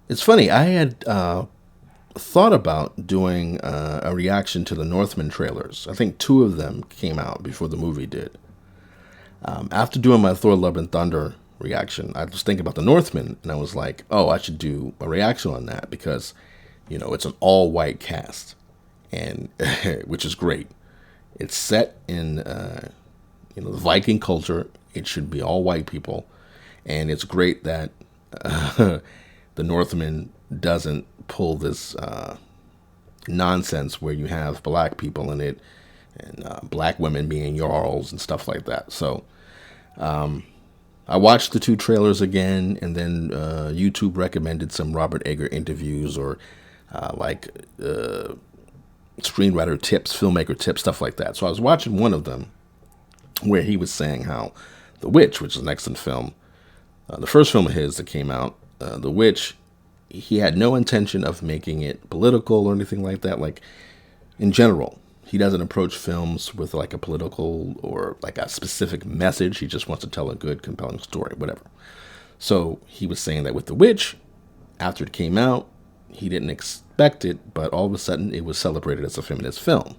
It's funny. I had thought about doing a reaction to the Northman trailers. I think two of them came out before the movie did. After doing my Thor: Love and Thunder reaction, I was thinking about the Northman, and I was like, "Oh, I should do a reaction on that because, it's an all-white cast, and which is great. It's set in the Viking culture. It should be all white people, and it's great that the Northman doesn't pull this nonsense where you have black people in it and black women being jarls and stuff like that. So I watched the two trailers again, and then YouTube recommended some Robert Eger interviews or screenwriter tips, filmmaker tips, stuff like that. So I was watching one of them where he was saying how The Witch, which is an excellent film, the first film of his that came out, The Witch, he had no intention of making it political or anything like that. Like, in general, he doesn't approach films with like a political or like a specific message. He just wants to tell a good, compelling story, whatever. So he was saying that with The Witch, after it came out, he didn't expect it, but all of a sudden it was celebrated as a feminist film.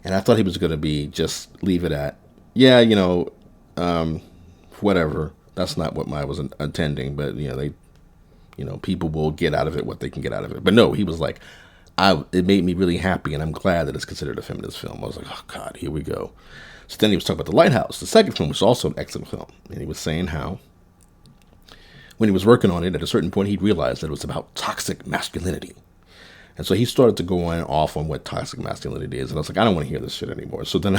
And I thought he was going to be just leave it at, yeah, whatever. That's not what I was intending, but people will get out of it what they can get out of it. But no, he was like, it made me really happy, and I'm glad that it's considered a feminist film. I was like, oh God, here we go. So then he was talking about The Lighthouse, the second film, which is also an excellent film, and he was saying how when he was working on it, at a certain point, he realized that it was about toxic masculinity. And so he started to go off on what toxic masculinity is, and I was like, I don't want to hear this shit anymore. So then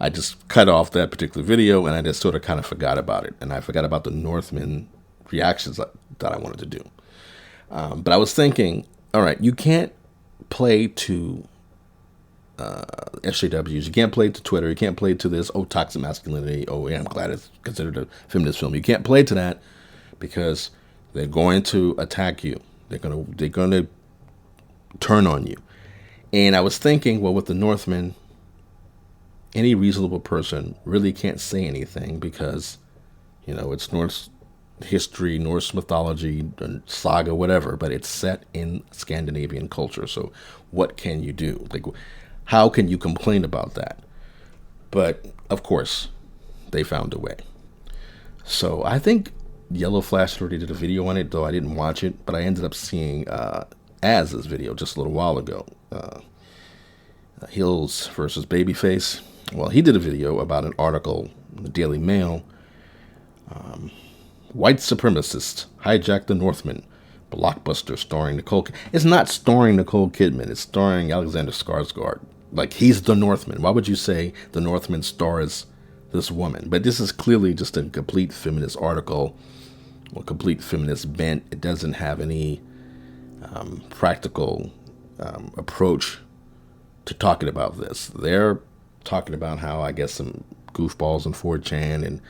I just cut off that particular video, and I just sort of kind of forgot about it, and I forgot about the Northman reactions that I wanted to do. But I was thinking, all right, you can't play to SJWs, you can't play to Twitter, you can't play to this, toxic masculinity, yeah, I'm glad it's considered a feminist film. You can't play to that because they're going to attack you. They're going to turn on you. And I was thinking, well, with the Northman, any reasonable person really can't say anything because, it's Norse history, Norse mythology, saga, whatever, but it's set in Scandinavian culture. So what can you do? Like, how can you complain about that? But of course, they found a way. So I think Yellow Flash already did a video on it, though I didn't watch it, but I ended up seeing Az's video just a little while ago. Hills versus Babyface. Well, he did a video about an article in the Daily Mail. White supremacists hijacked the Northman. Blockbuster starring Nicole. It's not starring Nicole Kidman. It's starring Alexander Skarsgård. Like, he's the Northman. Why would you say the Northman stars this woman? But this is clearly just a complete feminist article or complete feminist bent. It doesn't have any practical approach to talking about this. They're talking about how, I guess, some goofballs in 4chan and,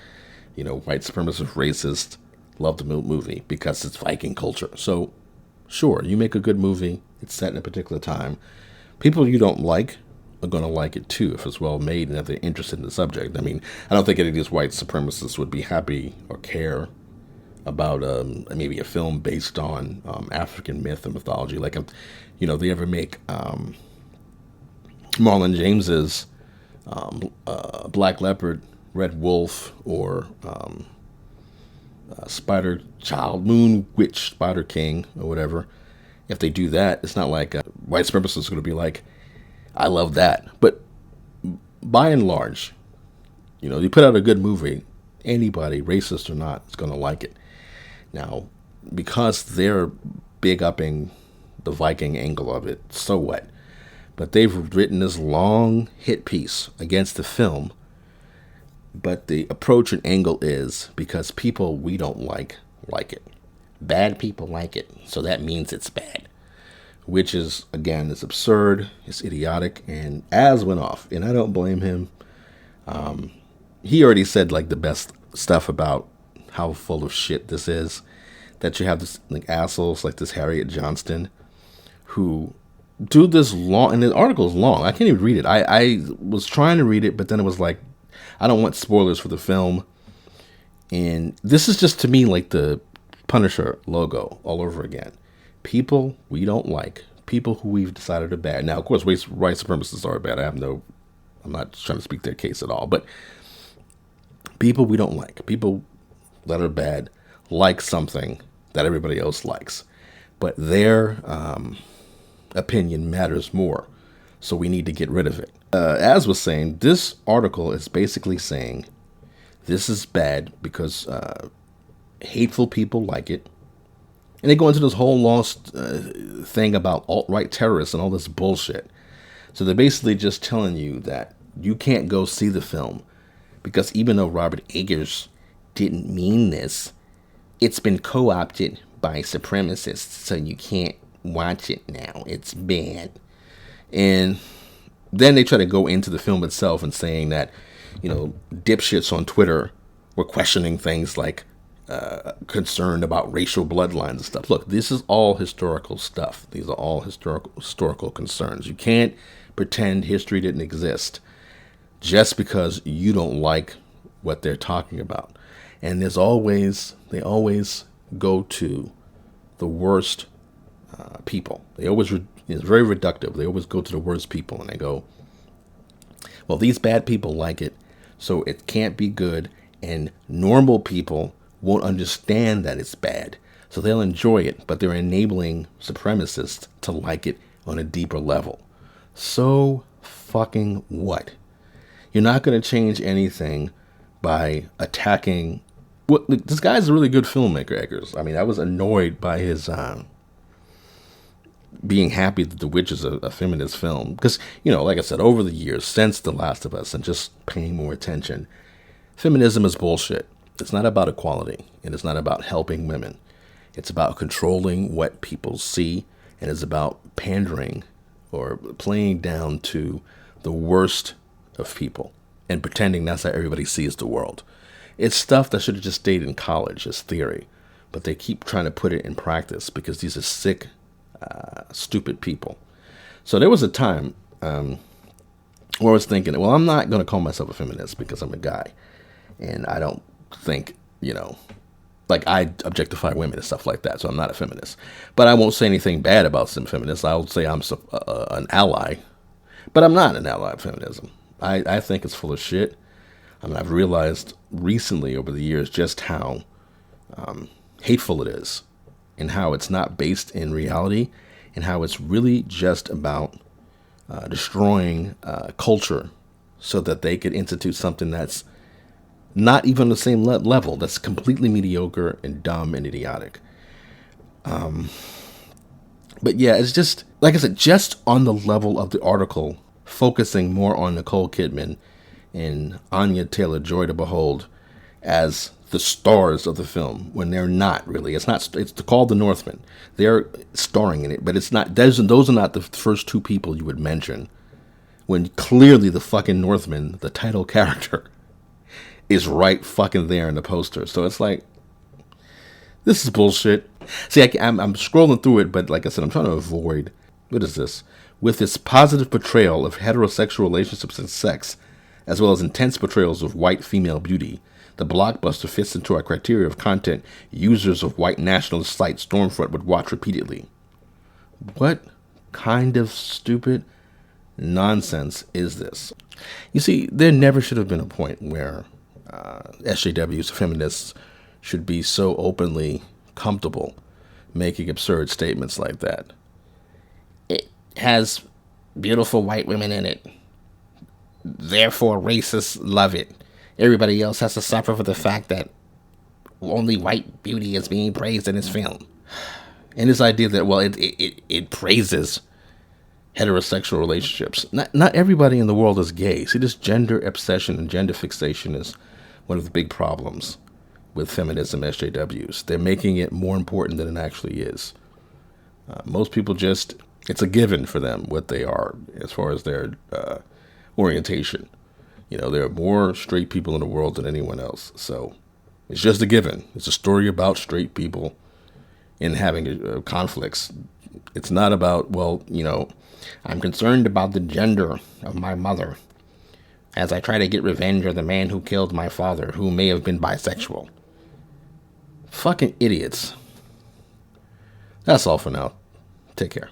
white supremacist racists love the movie because it's Viking culture. So, sure, you make a good movie. It's set in a particular time. People you don't like are going to like it too if it's well made and if they're interested in the subject. I mean, I don't think any of these white supremacists would be happy or care about maybe a film based on African myth and mythology. Like, they ever make Marlon James's Black Leopard, Red Wolf, or Spider Child, Moon Witch, Spider King, or whatever. If they do that, it's not like white supremacists are going to be like, I love that. But by and large, you put out a good movie, anybody, racist or not, is going to like it. Now, because they're big upping the Viking angle of it, so what? But they've written this long hit piece against the film. But the approach and angle is because people we don't like it. Bad people like it. So that means it's bad. Which is, again, it's absurd. It's idiotic. And Az went off. And I don't blame him. He already said like the best stuff about how full of shit this is. That you have this like assholes like this Harriet Johnston who do this long, and the article is long. I can't even read it. I was trying to read it, but then it was like, I don't want spoilers for the film. And this is just to me like the Punisher logo all over again. People we don't like, people who we've decided are bad. Now, of course, white supremacists are bad. I'm not trying to speak their case at all, but people we don't like, people that are bad, like something that everybody else likes, but their opinion matters more, so we need to get rid of it. As was saying, this article is basically saying this is bad because hateful people like it. And they go into this whole lost thing about alt-right terrorists and all this bullshit. So they're basically just telling you that you can't go see the film because even though Robert Eggers didn't mean this, it's been co-opted by supremacists, so you can't watch it now. It's bad. And then they try to go into the film itself and saying that, dipshits on Twitter were questioning things like concerned about racial bloodlines and stuff. Look, this is all historical stuff. These are all historical concerns. You can't pretend history didn't exist just because you don't like what they're talking about. And they always go to the worst people. It's very reductive. They always go to the worst people and they go, well, these bad people like it, so it can't be good. And normal people won't understand that it's bad, so they'll enjoy it, but they're enabling supremacists to like it on a deeper level. So fucking what? You're not going to change anything by attacking. This guy's a really good filmmaker, Eggers. I mean, I was annoyed by his being happy that The Witch is a feminist film because, like I said, over the years since The Last of Us and just paying more attention, feminism is bullshit. It's not about equality, and it's not about helping women. It's about controlling what people see, and it's about pandering or playing down to the worst of people and pretending that's how everybody sees the world. It's stuff that should have just stayed in college as theory, but they keep trying to put it in practice because these are sick, stupid people. So there was a time where I was thinking, well, I'm not going to call myself a feminist because I'm a guy, and I don't think, like I objectify women and stuff like that, so I'm not a feminist. But I won't say anything bad about some feminists. I'll say I'm an ally, but I'm not an ally of feminism. I think it's full of shit. I mean, I've realized recently over the years just how hateful it is and how it's not based in reality and how it's really just about destroying culture so that they could institute something that's not even the same level, that's completely mediocre and dumb and idiotic. But yeah, it's just, like I said, just on the level of the article, focusing more on Nicole Kidman and Anya Taylor-Joy to behold as the stars of the film when they're not really. It's called The Northman. They're starring in it, but it's not. Those are not the first two people you would mention when clearly the fucking Northman, the title character, is right fucking there in the poster. So it's like, this is bullshit. See, I'm scrolling through it, but like I said, I'm trying to avoid, what is this? With its positive portrayal of heterosexual relationships and sex, as well as intense portrayals of white female beauty, the blockbuster fits into our criteria of content users of white nationalist site Stormfront would watch repeatedly. What kind of stupid nonsense is this? You see, there never should have been a point where SJWs, feminists, should be so openly comfortable making absurd statements like that. It has beautiful white women in it. Therefore, racists love it. Everybody else has to suffer for the fact that only white beauty is being praised in this film. And this idea that, well, it praises heterosexual relationships. Not everybody in the world is gay. See, this gender obsession and gender fixation is one of the big problems with feminism, SJWs. They're making it more important than it actually is. Most people just, it's a given for them what they are as far as their orientation. There are more straight people in the world than anyone else. So it's just a given. It's a story about straight people and having conflicts. It's not about, well, I'm concerned about the gender of my mother as I try to get revenge on the man who killed my father, who may have been bisexual. Fucking idiots. That's all for now. Take care.